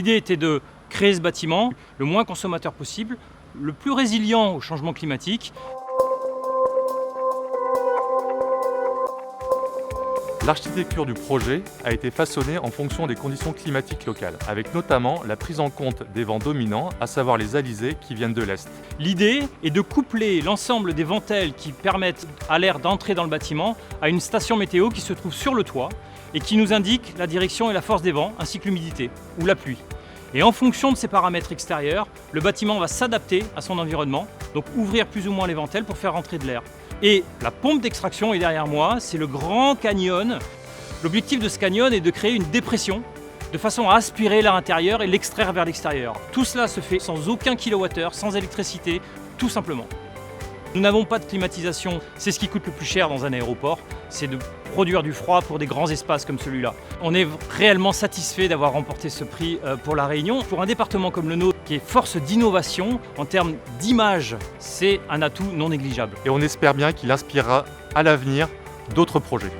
L'idée était de créer ce bâtiment le moins consommateur possible, le plus résilient au changement climatique. L'architecture du projet a été façonnée en fonction des conditions climatiques locales, avec notamment la prise en compte des vents dominants, à savoir les alizés qui viennent de l'Est. L'idée est de coupler l'ensemble des ventelles qui permettent à l'air d'entrer dans le bâtiment à une station météo qui se trouve sur le toit et qui nous indique la direction et la force des vents, ainsi que l'humidité ou la pluie. Et en fonction de ces paramètres extérieurs, le bâtiment va s'adapter à son environnement, donc ouvrir plus ou moins les ventelles pour faire rentrer de l'air. Et la pompe d'extraction est derrière moi, c'est le grand canyon. L'objectif de ce canyon est de créer une dépression de façon à aspirer l'air intérieur et l'extraire vers l'extérieur. Tout cela se fait sans aucun kilowattheure, sans électricité, tout simplement. Nous n'avons pas de climatisation, c'est ce qui coûte le plus cher dans un aéroport, c'est de produire du froid pour des grands espaces comme celui-là. On est réellement satisfait d'avoir remporté ce prix pour La Réunion. Pour un département comme le nôtre, qui est force d'innovation, en termes d'image, c'est un atout non négligeable. Et on espère bien qu'il inspirera à l'avenir d'autres projets.